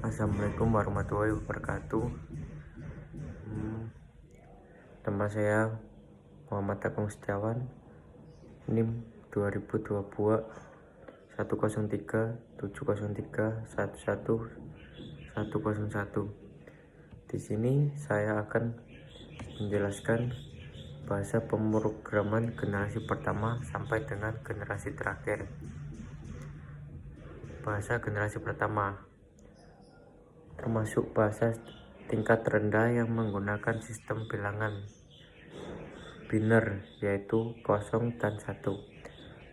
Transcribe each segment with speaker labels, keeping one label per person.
Speaker 1: Assalamualaikum warahmatullahi wabarakatuh. Nama saya Muhammad Agung Setiawan, NIM 2022 103 703 11101. Di sini saya akan menjelaskan bahasa pemrograman generasi pertama sampai dengan generasi terakhir. Bahasa generasi pertama termasuk bahasa tingkat rendah yang menggunakan sistem bilangan biner, yaitu 0 dan 1.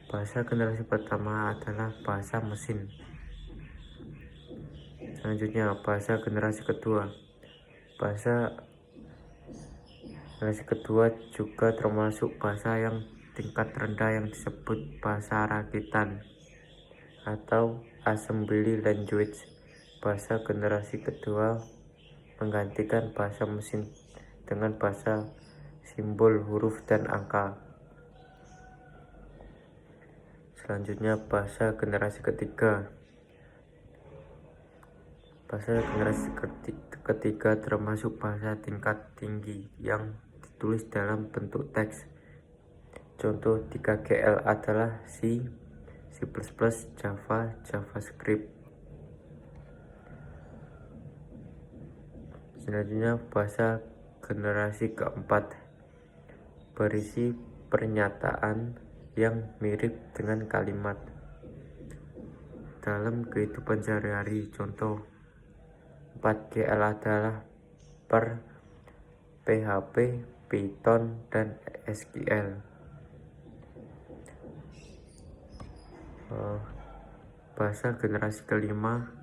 Speaker 1: Bahasa generasi pertama adalah bahasa mesin. Selanjutnya, bahasa generasi kedua. Bahasa generasi kedua juga termasuk bahasa yang tingkat rendah yang disebut bahasa rakitan atau assembly language. Bahasa generasi kedua menggantikan bahasa mesin dengan bahasa simbol, huruf, dan angka. Selanjutnya, bahasa generasi ketiga. Bahasa generasi ketiga termasuk bahasa tingkat tinggi yang ditulis dalam bentuk teks. Contoh 3GL adalah C, C++, Java, JavaScript. Selanjutnya, bahasa generasi keempat berisi pernyataan yang mirip dengan kalimat dalam kehidupan sehari-hari. Contoh 4GL adalah per, PHP, Python, dan SQL. Bahasa generasi kelima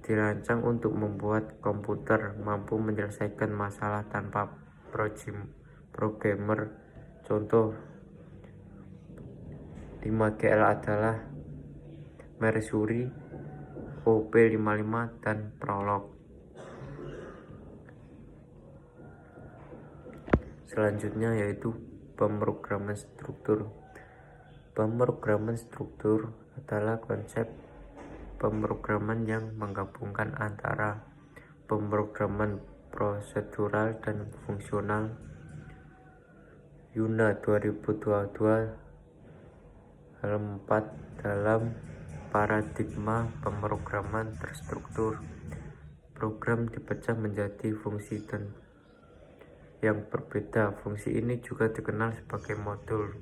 Speaker 1: dirancang untuk membuat komputer mampu menyelesaikan masalah tanpa programmer. Contoh 5GL adalah Mercury, OP55, dan Prolog. Selanjutnya yaitu pemrograman struktur. Pemrograman struktur adalah konsep pemrograman yang menggabungkan antara pemrograman prosedural dan fungsional. Yuna 2022 halaman 4 dalam paradigma pemrograman terstruktur. Program dipecah menjadi fungsi dan yang berbeda. Fungsi ini juga dikenal sebagai modul,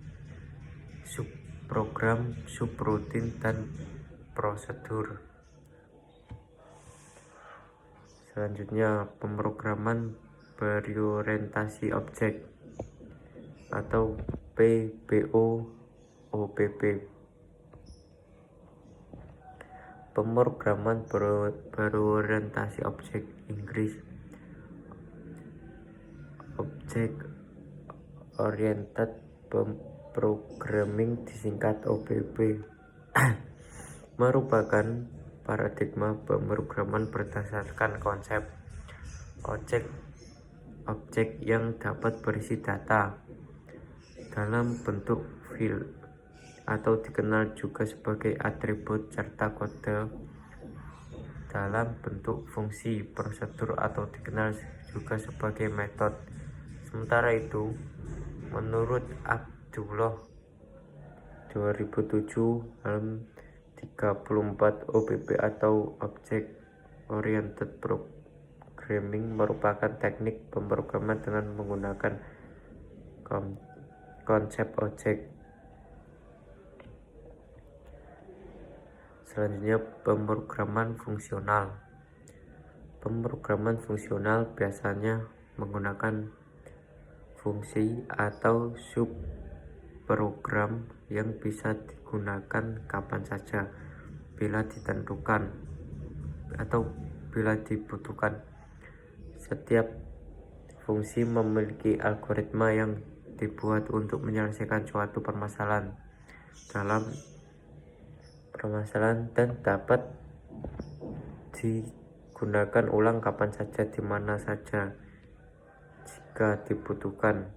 Speaker 1: subprogram, subrutin, dan prosedur. Selanjutnya, pemrograman berorientasi objek atau PBOOPP. Pemrograman berorientasi objek, Inggris Object Oriented Programming, disingkat OOP, merupakan paradigma pemrograman berdasarkan konsep objek yang dapat berisi data dalam bentuk file atau dikenal juga sebagai atribut, serta kode dalam bentuk fungsi, prosedur, atau dikenal juga sebagai metode. Sementara itu, menurut Abdullah 2007 halaman 34, OOP atau Object Oriented Programming merupakan teknik pemrograman dengan menggunakan konsep objek. Selanjutnya, pemrograman fungsional. Pemrograman fungsional biasanya menggunakan fungsi atau subprogram yang bisa digunakan kapan saja bila ditentukan atau bila dibutuhkan. Setiap fungsi memiliki algoritma yang dibuat untuk menyelesaikan suatu permasalahan dan dapat digunakan ulang kapan saja, di mana saja jika dibutuhkan.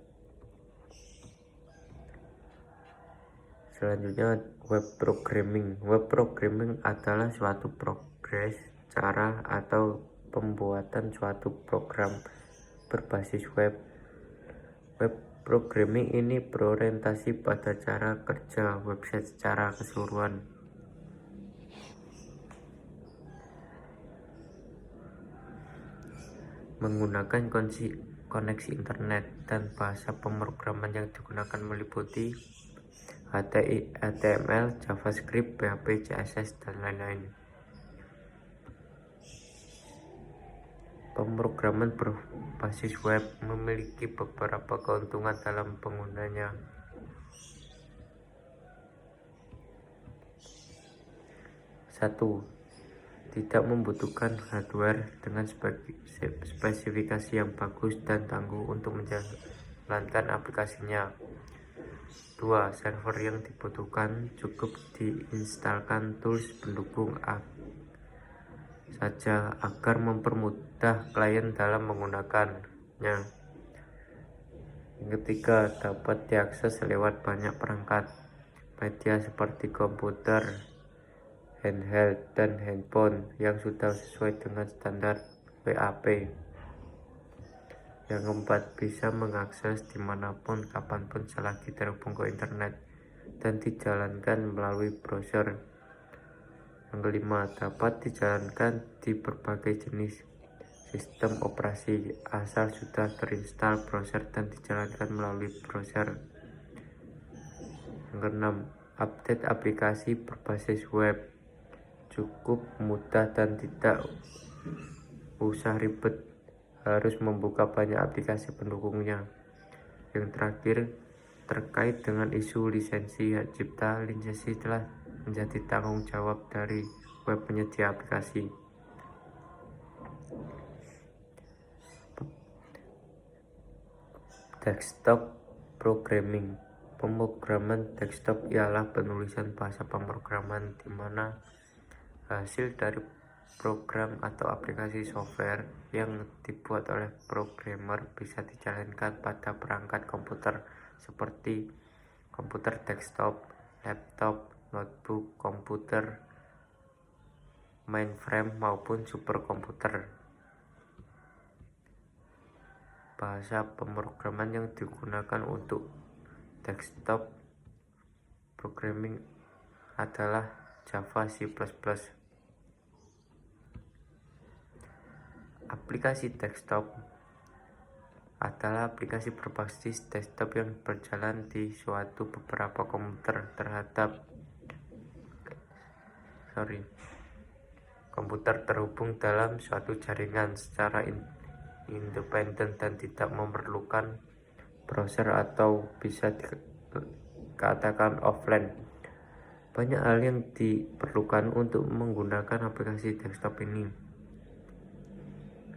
Speaker 1: Selanjutnya, web programming. Web programming adalah suatu program progres cara atau pembuatan suatu program berbasis web. Web programming ini berorientasi pada cara kerja website secara keseluruhan. Menggunakan koneksi internet dan bahasa pemrograman yang digunakan meliputi HTML, JavaScript, PHP, CSS, dan lain-lain. Pemrograman berbasis web memiliki beberapa keuntungan dalam penggunanya. Satu, tidak membutuhkan hardware dengan spesifikasi yang bagus dan tangguh untuk menjalankan aplikasinya. 2. Server yang dibutuhkan cukup diinstalkan tools pendukung saja agar mempermudah klien dalam menggunakannya. Yang ketiga, dapat diakses lewat banyak perangkat media seperti komputer, handheld, dan handphone yang sudah sesuai dengan standar WAP. Yang keempat, bisa mengakses dimanapun, kapanpun selagi terhubung ke internet dan dijalankan melalui browser. Yang kelima, dapat dijalankan di berbagai jenis sistem operasi asal sudah terinstall browser dan dijalankan melalui browser. Yang keenam, update aplikasi berbasis web cukup mudah dan tidak usah ribet harus membuka banyak aplikasi pendukungnya. Yang terakhir, terkait dengan isu lisensi hak cipta, lisensi telah menjadi tanggung jawab dari web penyedia aplikasi. Desktop programming. Pemrograman desktop ialah penulisan bahasa pemrograman di mana hasil dari program atau aplikasi software yang dibuat oleh programmer bisa dijalankan pada perangkat komputer seperti komputer desktop, laptop, notebook, komputer mainframe maupun superkomputer. Bahasa pemrograman yang digunakan untuk desktop programming adalah Java, C++. Aplikasi desktop adalah aplikasi berbasis desktop yang berjalan di suatu beberapa komputer terhubung dalam suatu jaringan secara independen dan tidak memerlukan browser atau bisa dikatakan offline. Banyak hal yang diperlukan untuk menggunakan aplikasi desktop ini.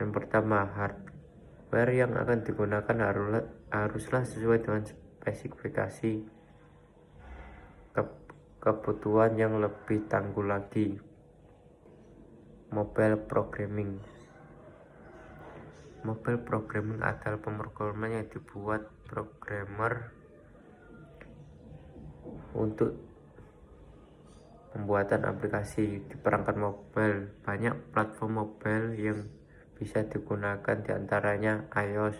Speaker 1: Yang pertama, hardware yang akan digunakan haruslah sesuai dengan spesifikasi kebutuhan yang lebih tangguh lagi. Mobile programming. Mobile programming adalah pemrograman yang dibuat programmer untuk pembuatan aplikasi di perangkat mobile. Banyak platform mobile yang bisa digunakan diantaranya iOS,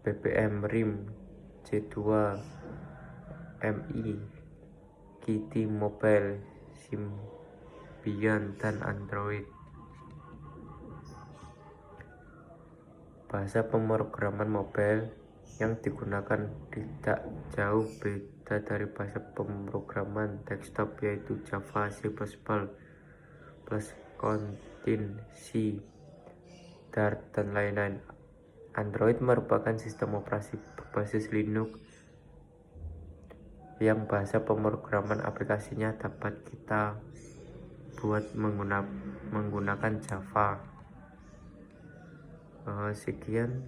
Speaker 1: BBM, RIM, J2, MI, Kitty Mobile, Symbian, dan Android. Bahasa pemrograman mobile yang digunakan tidak jauh beda dari bahasa pemrograman desktop, yaitu Java, C++, Kotlin, C, Dart, dan lain-lain. Android merupakan sistem operasi berbasis Linux yang bahasa pemrograman aplikasinya dapat kita buat menggunakan Java. Sekian.